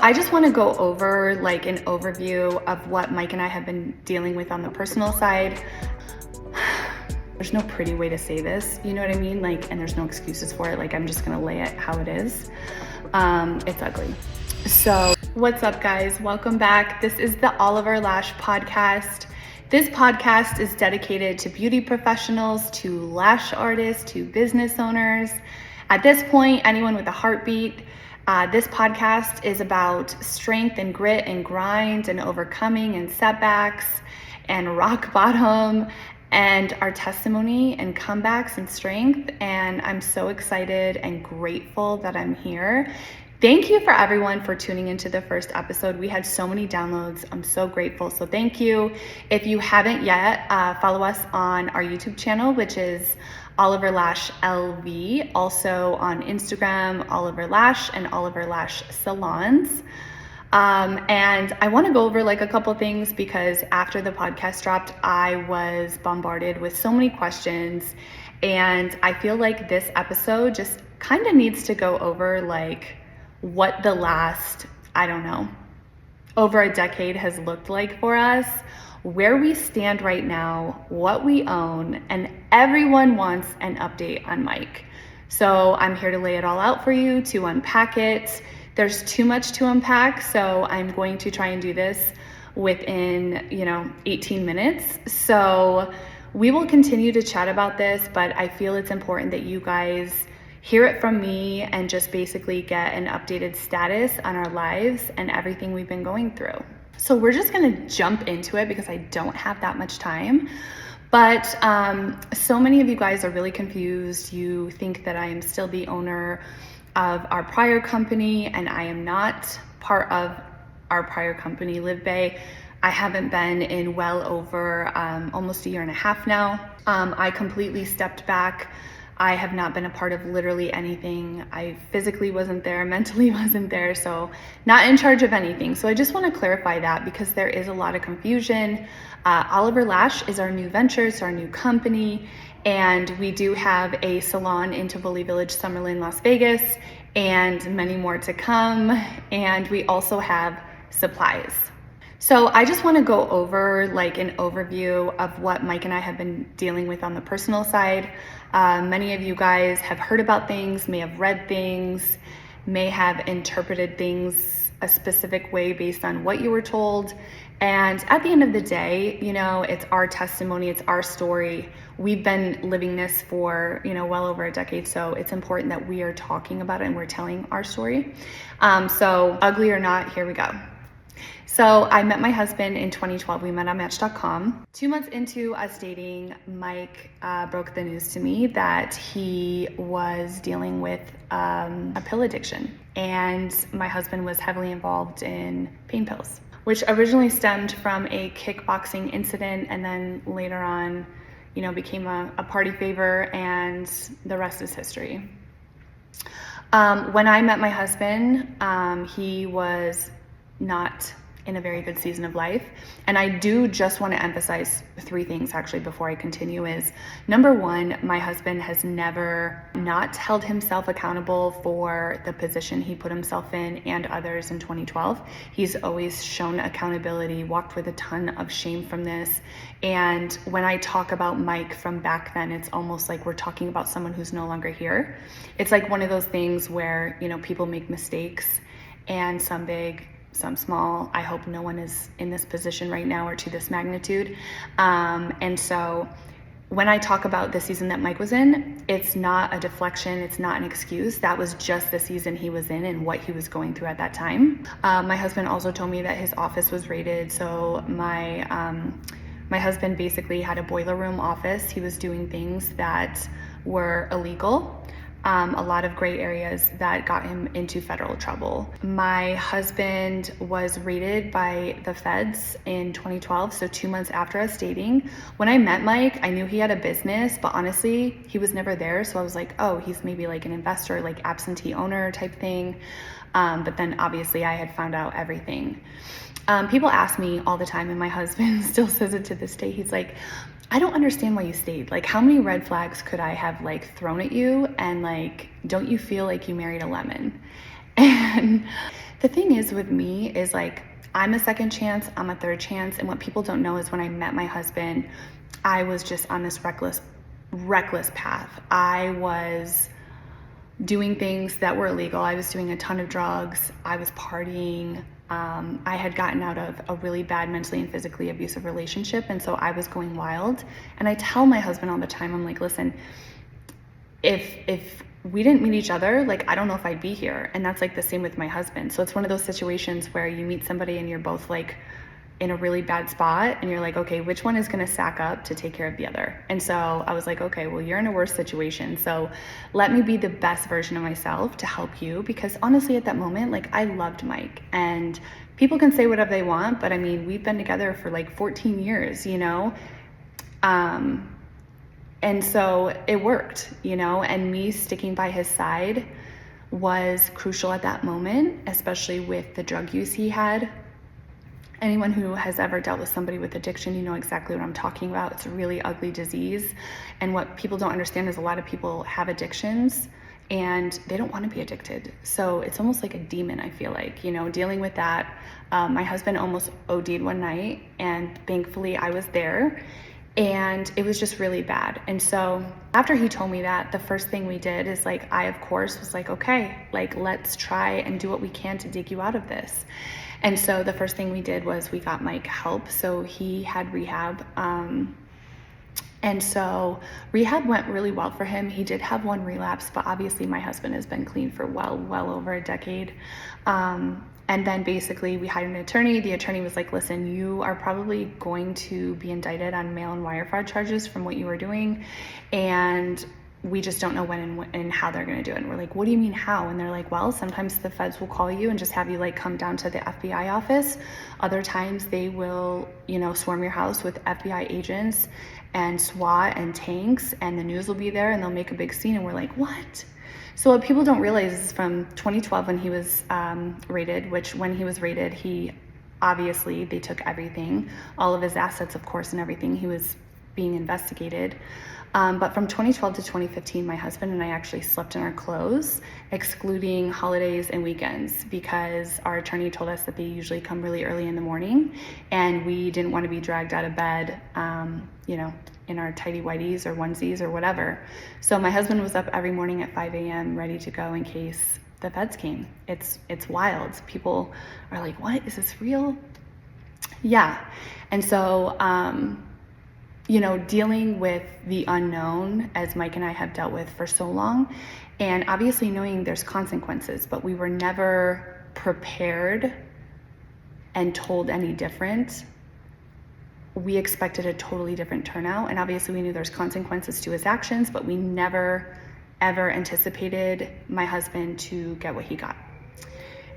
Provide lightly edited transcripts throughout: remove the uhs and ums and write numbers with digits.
I just want to go over like an overview of what Mike and I have been dealing with on the personal side. There's no pretty way to say this, you know what I mean? Like, and there's no excuses for it. Like, I'm just gonna lay it how it is. It's ugly. So what's up, guys? Welcome back. This is the Oliver Lash podcast. This podcast is dedicated to beauty professionals, to lash artists, to business owners. At this point, anyone with a heartbeat. This podcast is about strength and grit and grind and overcoming and setbacks and rock bottom and our testimony and comebacks and strength. And I'm so excited and grateful that I'm here. Thank you for everyone for tuning into the first episode. We had so many downloads. I'm so grateful. So thank you. If you haven't yet, follow us on our YouTube channel, which is Oliver Lash LV. Also on Instagram, Oliver Lash and Oliver Lash Salons. And I want to go over like a couple things because after the podcast dropped, I was bombarded with so many questions. And I feel like this episode just kind of needs to go over like what the last, I don't know, over a decade has looked like for us, where we stand right now, what we own, and everyone wants an update on Mike. So I'm here to lay it all out for you, to unpack it. There's too much to unpack, so I'm going to try and do this within, 18 minutes. So we will continue to chat about this, but I feel it's important that you guys hear it from me and just basically get an updated status on our lives and everything we've been going through. So we're just gonna jump into it because I don't have that much time. But so many of you guys are really confused. You think that I am still the owner of our prior company, and I am not part of our prior company, LiveBay. I haven't been in well over almost a year and a half now. I completely stepped back. I have not been a part of literally anything. I physically wasn't there, mentally wasn't there, so not in charge of anything. So I just want to clarify that because there is a lot of confusion. Oliver Lash is our new venture, it's our new company, and we do have a salon in Tivoli Village, Summerlin, Las Vegas, and many more to come. And we also have supplies. So I just want to go over like an overview of what Mike and I have been dealing with on the personal side. Many of you guys have heard about things, may have read things, may have interpreted things a specific way based on what you were told. And at the end of the day, it's our testimony, it's our story. We've been living this for, well over a decade. So it's important that we are talking about it and we're telling our story. So ugly or not, here we go. So I met my husband in 2012. We met on Match.com. 2 months into us dating, Mike broke the news to me that he was dealing with a pill addiction. And my husband was heavily involved in pain pills, which originally stemmed from a kickboxing incident and then later on, became a party favor, and the rest is history. When I met my husband, he was not in a very good season of life. And I do just want to emphasize 3 things actually before I continue is, number 1, my husband has never not held himself accountable for the position he put himself in and others in 2012. He's always shown accountability, walked with a ton of shame from this. And when I talk about Mike from back then, it's almost like we're talking about someone who's no longer here. It's like one of those things where, people make mistakes, and some big, some small. I hope no one is in this position right now or to this magnitude. And so when I talk about the season that Mike was in, it's not a deflection, it's not an excuse. That was just the season he was in and what he was going through at that time. My husband also told me that his office was raided. So my husband basically had a boiler room office. He was doing things that were illegal. A lot of gray areas that got him into federal trouble. My husband was raided by the feds in 2012, so 2 months after us dating. When I met Mike, I knew he had a business, but honestly, he was never there. So I was like, oh, he's maybe like an investor, like absentee owner type thing. But then obviously I had found out everything. People ask me all the time, and my husband still says it to this day. He's like, I don't understand why you stayed. Like, how many red flags could I have like thrown at you? And like, don't you feel like you married a lemon? And The thing is with me is like, I'm a second chance, I'm a third chance. And what people don't know is when I met my husband, I was just on this reckless path. I was doing things that were illegal. I was doing a ton of drugs. I was partying. I had gotten out of a really bad mentally and physically abusive relationship. And so I was going wild. And I tell my husband all the time, I'm like, listen, if we didn't meet each other, like, I don't know if I'd be here. And that's like the same with my husband. So it's one of those situations where you meet somebody and you're both like in a really bad spot and you're like, okay, which one is going to sack up to take care of the other? And so I was like, okay, well, you're in a worse situation. So let me be the best version of myself to help you. Because honestly, at that moment, like, I loved Mike, and people can say whatever they want, but I mean, we've been together for like 14 years, you know? And so it worked, you know, and me sticking by his side was crucial at that moment, especially with the drug use he had. Anyone who has ever dealt with somebody with addiction, you know exactly what I'm talking about. It's a really ugly disease. And what people don't understand is a lot of people have addictions and they don't want to be addicted. So it's almost like a demon, I feel like, you know, dealing with that. My husband almost OD'd one night, and thankfully I was there. And it was just really bad. And so after he told me that, the first thing we did is like, I, of course, was like, okay, like, let's try and do what we can to dig you out of this. And so the first thing we did was we got Mike help. So he had rehab. And so rehab went really well for him. He did have one relapse, but obviously my husband has been clean for well over a decade. And then basically we hired an attorney. The attorney was like, listen, you are probably going to be indicted on mail and wire fraud charges from what you were doing. And we just don't know when and how they're going to do it. And we're like, what do you mean how? And they're like, well, sometimes the feds will call you and just have you like come down to the FBI office. Other times they will, you know, swarm your house with FBI agents and SWAT and tanks, and the news will be there and they'll make a big scene. And we're like, what? So what people don't realize is from 2012 when he was raided, which when he was raided, he obviously, they took everything, all of his assets, of course, and everything. He was being investigated. But from 2012 to 2015, my husband and I actually slept in our clothes, excluding holidays and weekends, because our attorney told us that they usually come really early in the morning, and we didn't want to be dragged out of bed, you know, in our tidy whities or onesies or whatever. So my husband was up every morning at 5 a.m. ready to go in case the feds came. It's wild. People are like, what? Is this real? Yeah. And so, you know, dealing with the unknown, as Mike and I have dealt with for so long, and obviously knowing there's consequences, but we were never prepared and told any different. We expected a totally different turnout, and obviously we knew there's consequences to his actions, but we never ever anticipated my husband to get what he got.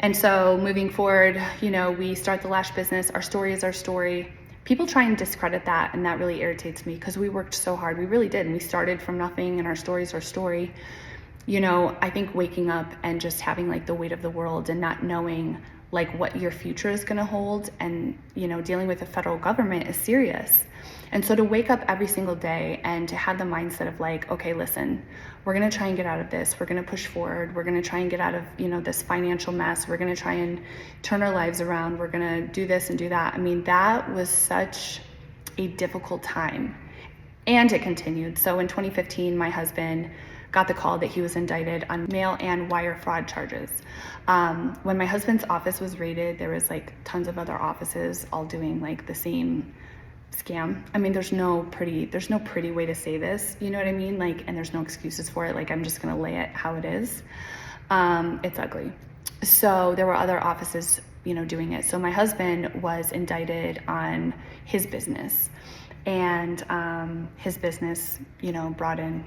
And so moving forward, you know, we start the Lash business. Our story is our story. People try and discredit that, and that really irritates me, because we worked so hard. We really did. And we started from nothing, and our story is our story. You know, I think waking up and just having like the weight of the world and not knowing like what your future is going to hold, and, you know, dealing with the federal government is serious. And so to wake up every single day and to have the mindset of like, okay, listen, we're going to try and get out of this. We're going to push forward. We're going to try and get out of, you know, this financial mess. We're going to try and turn our lives around. We're going to do this and do that. I mean, that was such a difficult time, and it continued. So in 2015, my husband got the call that he was indicted on mail and wire fraud charges. When my husband's office was raided, there was like tons of other offices all doing like the same scam. I mean, there's no pretty way to say this, you know what I mean? Like, and there's no excuses for it. Like, I'm just gonna lay it how it is. It's ugly. So there were other offices, you know, doing it. So my husband was indicted on his business, and his business, you know, brought in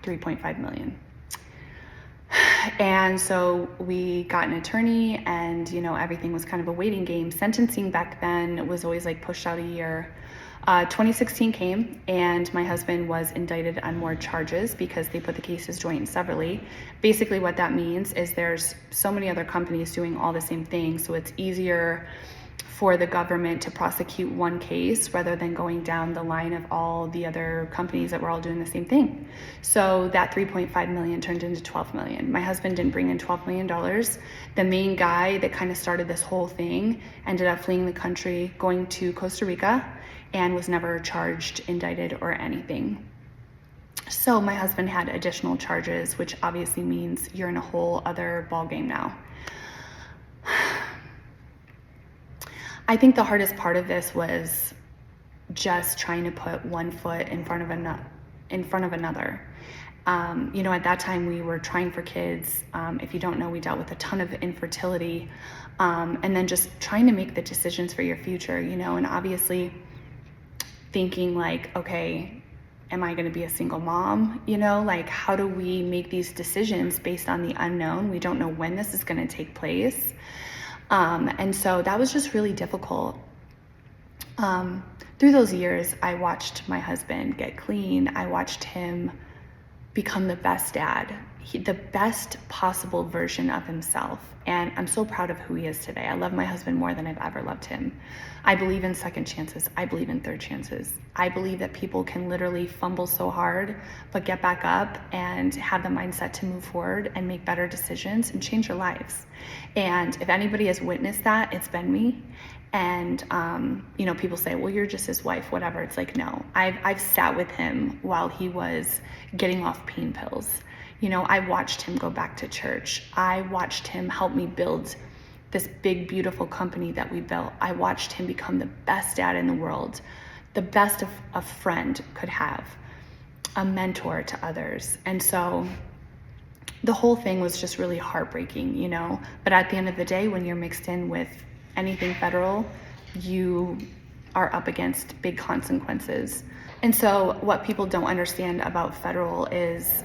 3.5 million. And so we got an attorney, and, you know, everything was kind of a waiting game. Sentencing back then was always like pushed out a year. 2016 came, and my husband was indicted on more charges because they put the cases joint and severally. Basically what that means is there's so many other companies doing all the same thing, so it's easier for the government to prosecute one case rather than going down the line of all the other companies that were all doing the same thing. So that 3.5 million turned into 12 million. My husband didn't bring in $12 million. The main guy that kind of started this whole thing ended up fleeing the country, going to Costa Rica, and was never charged, indicted, or anything. So my husband had additional charges, which obviously means you're in a whole other ballgame now. I think the hardest part of this was just trying to put one foot in front of another. At that time we were trying for kids. If you don't know, we dealt with a ton of infertility, and then just trying to make the decisions for your future, and obviously thinking like, okay, am I going to be a single mom? Like, how do we make these decisions based on the unknown? We don't know when this is going to take place. And so that was just really difficult. Through those years, I watched my husband get clean. I watched him become the best dad, the best possible version of himself. And I'm so proud of who he is today. I love my husband more than I've ever loved him. I believe in second chances. I believe in third chances. I believe that people can literally fumble so hard, but get back up and have the mindset to move forward and make better decisions and change their lives. And if anybody has witnessed that, it's been me. And, people say, well, you're just his wife, whatever. It's like, no, I've sat with him while he was getting off pain pills. I watched him go back to church. I watched him help me build this big, beautiful company that we built. I watched him become the best dad in the world, the best of a friend could have, a mentor to others. And so the whole thing was just really heartbreaking, But at the end of the day, when you're mixed in with anything federal, you are up against big consequences. And so what people don't understand about federal is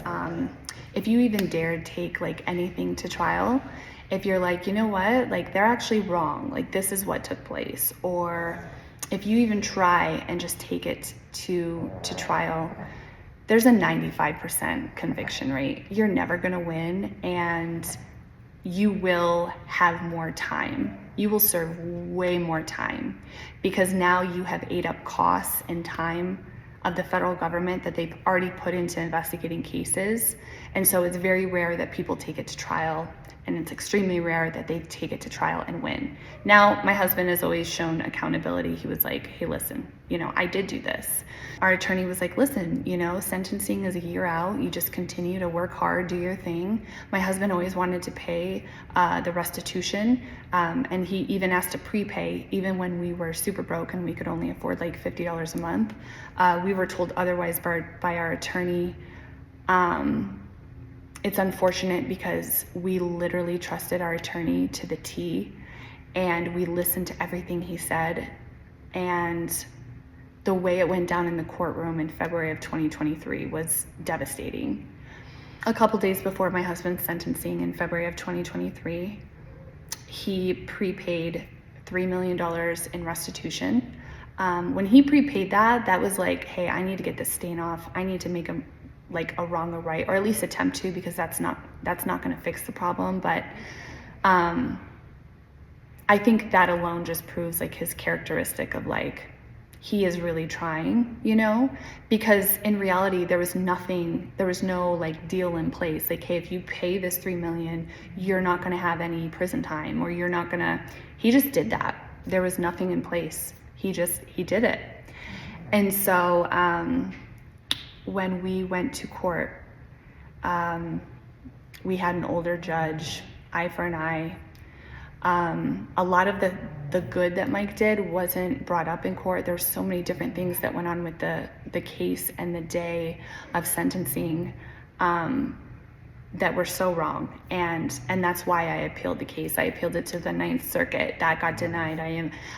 if you even dare take like anything to trial, if you're like, you know what, like they're actually wrong, like this is what took place, or if you even try and just take it to trial, there's a 95% conviction rate. You're never gonna win, and you will have more time. You will serve way more time because now you have ate up costs and time of the federal government that they've already put into investigating cases. And so it's very rare that people take it to trial, and it's extremely rare that they take it to trial and win. Now, my husband has always shown accountability. He was like, hey, listen, I did do this. Our attorney was like, listen, sentencing is a year out. You just continue to work hard, do your thing. My husband always wanted to pay the restitution, and he even asked to prepay, even when we were super broke and we could only afford like $50 a month. We were told otherwise by our attorney. It's unfortunate because we literally trusted our attorney to the T, and we listened to everything he said. And the way it went down in the courtroom in February of 2023 was devastating. A couple days before my husband's sentencing in February of 2023, he prepaid $3 million in restitution. When he prepaid that was like, hey, I need to get this stain off. I need to make a wrong or right, or at least attempt to, because that's not going to fix the problem. But I think that alone just proves like his characteristic of like, he is really trying, because in reality, there was no like deal in place. Like, hey, if you pay this $3 million, you're not going to have any prison time, or he just did that. There was nothing in place. He did it. And so, when we went to court, we had an older judge, eye for an eye. A lot of the good that Mike did wasn't brought up in court. There's so many different things that went on with the case and the day of sentencing that were so wrong. And that's why I appealed the case. I appealed it to the Ninth Circuit. That got denied.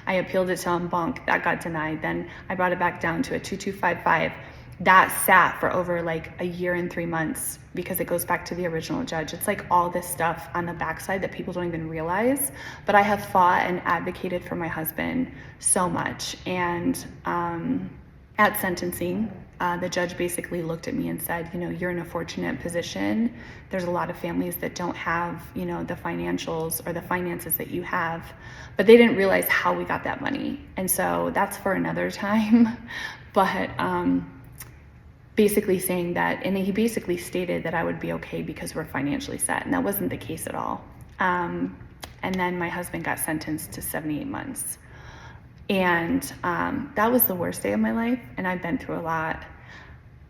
I appealed it to en banc. That got denied. Then I brought it back down to a 2255. That sat for over like a year and 3 months because it goes back to the original judge. It's like all this stuff on the backside that people don't even realize. But I have fought and advocated for my husband so much. And At sentencing, the judge basically looked at me and said, you're in a fortunate position. There's a lot of families that don't have, the financials or the finances that you have, but they didn't realize how we got that money. And so that's for another time. But basically saying that, and he basically stated that I would be okay because we're financially set, and that wasn't the case at all. And then my husband got sentenced to 78 months. And that was the worst day of my life, and I've been through a lot.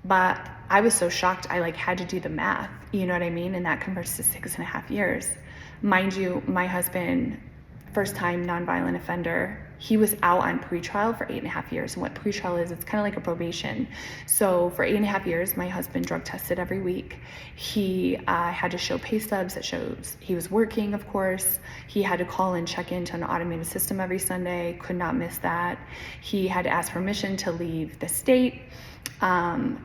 But I was so shocked, I had to do the math, you know what I mean? And that converts to 6.5 years. Mind you, my husband, first time nonviolent offender, he was out on pretrial for 8.5 years. And what pretrial is, it's kind of like a probation. So for 8.5 years, my husband drug tested every week. He had to show pay stubs that shows he was working, of course. He had to call and check into an automated system every Sunday, could not miss that. He had to ask permission to leave the state.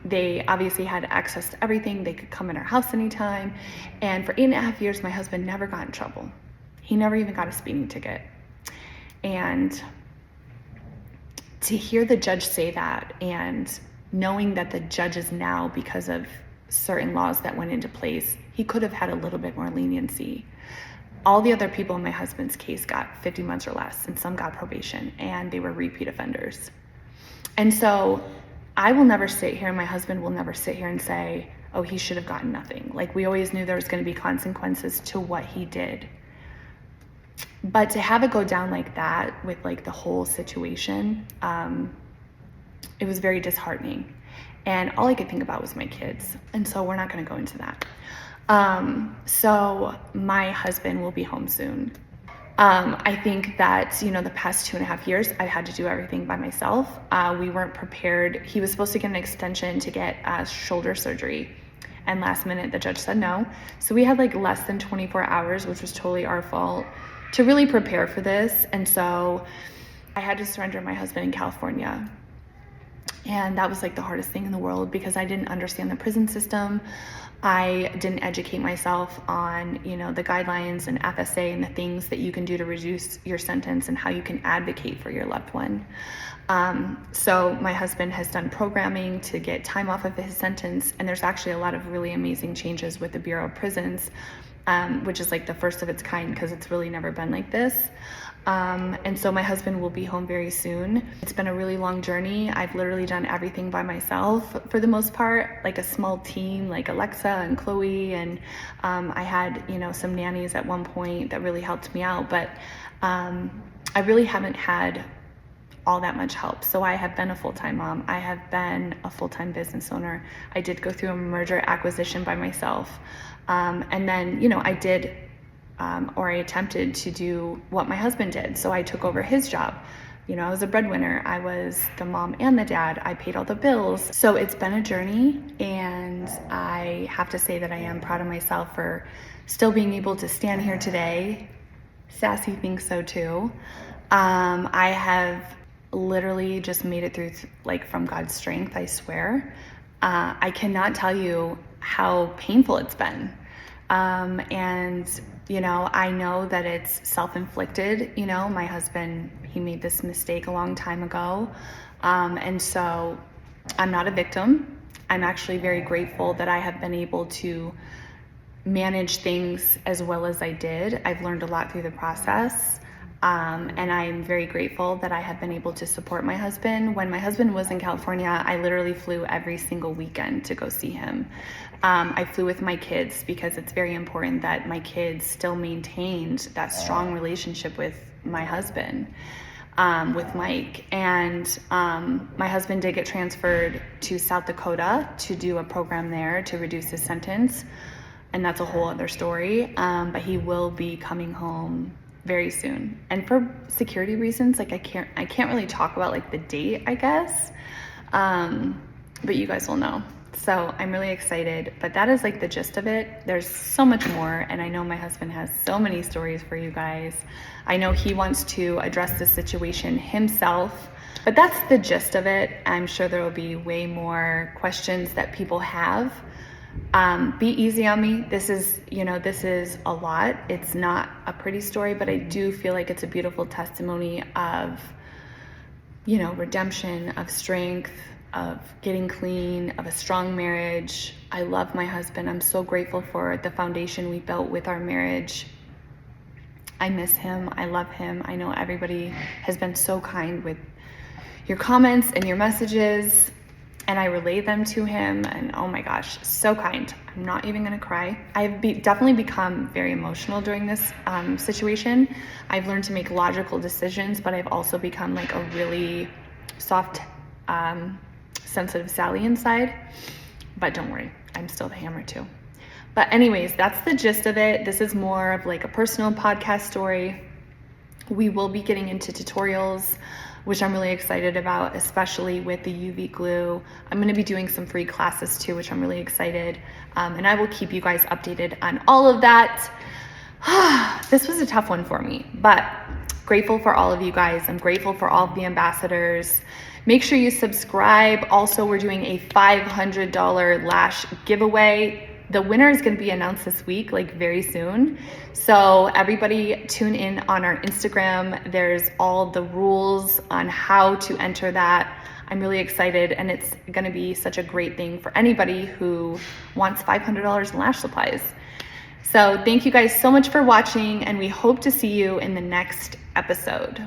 They obviously had access to everything. They could come in our house anytime. And for 8.5 years, my husband never got in trouble. He never even got a speeding ticket. And to hear the judge say that, and knowing that the judges now, because of certain laws that went into place, he could have had a little bit more leniency. All the other people in my husband's case got 50 months or less, and some got probation, and they were repeat offenders. And so I will never sit here, and my husband will never sit here and say, oh, he should have gotten nothing. We always knew there was going to be consequences to what he did. But to have it go down like that with the whole situation, it was very disheartening. And all I could think about was my kids. And so we're not going to go into that. So my husband will be home soon. I think that, the past 2.5 years, I've had to do everything by myself. We weren't prepared. He was supposed to get an extension to get shoulder surgery. And last minute, the judge said no. So we had less than 24 hours, which was totally our fault, to really prepare for this. And so I had to surrender my husband in California. And that was the hardest thing in the world, because I didn't understand the prison system. I didn't educate myself on, the guidelines and FSA and the things that you can do to reduce your sentence and how you can advocate for your loved one. So my husband has done programming to get time off of his sentence. And there's actually a lot of really amazing changes with the Bureau of Prisons, which is the first of its kind, because it's really never been like this. And so my husband will be home very soon. It's been a really long journey. I've literally done everything by myself for the most part, a small team, Alexa and Chloe. And I had, some nannies at one point that really helped me out. But I really haven't had all that much help. So I have been a full-time mom. I have been a full-time business owner. I did go through a merger acquisition by myself. And then, I did, or I attempted to do what my husband did. So I took over his job. I was a breadwinner. I was the mom and the dad. I paid all the bills. So it's been a journey, and I have to say that I am proud of myself for still being able to stand here today. Sassy thinks so too. I have literally just made it through from God's strength, I swear. I cannot tell you how painful it's been. And, I know that it's self-inflicted. My husband, he made this mistake a long time ago. And so I'm not a victim. I'm actually very grateful that I have been able to manage things as well as I did. I've learned a lot through the process. And I'm very grateful that I have been able to support my husband. When my husband was in California, I literally flew every single weekend to go see him. I flew with my kids because it's very important that my kids still maintained that strong relationship with my husband, with Mike. And my husband did get transferred to South Dakota to do a program there to reduce his sentence. And that's a whole other story. But he will be coming home very soon. And for security reasons, I can't really talk about the date, I guess. But you guys will know. So I'm really excited, but that is the gist of it. There's so much more, and I know my husband has so many stories for you guys. I know he wants to address the situation himself, but that's the gist of it. I'm sure there will be way more questions that people have. Be easy on me. This is a lot. It's not a pretty story, but I do feel like it's a beautiful testimony of redemption, of strength, of getting clean, of a strong marriage. I love my husband. I'm so grateful for the foundation we built with our marriage. I miss him. I love him. I know everybody has been so kind with your comments and your messages, and I relay them to him, and oh my gosh, so kind. I'm not even gonna cry. I've definitely become very emotional during this situation. I've learned to make logical decisions, but I've also become like a really soft, sensitive Sally inside. But don't worry, I'm still the hammer too. But anyways, that's the gist of it. This is more of like a personal podcast story. We will be getting into tutorials, which I'm really excited about, especially with the UV glue. I'm gonna be doing some free classes too, which I'm really excited. And I will keep you guys updated on all of that. This was a tough one for me, but grateful for all of you guys. I'm grateful for all of the ambassadors. Make sure you subscribe. Also, we're doing a $500 lash giveaway. The winner is going to be announced this week, like very soon. So everybody tune in on our Instagram. There's all the rules on how to enter that. I'm really excited, and it's going to be such a great thing for anybody who wants $500 in lash supplies. So thank you guys so much for watching, and we hope to see you in the next episode.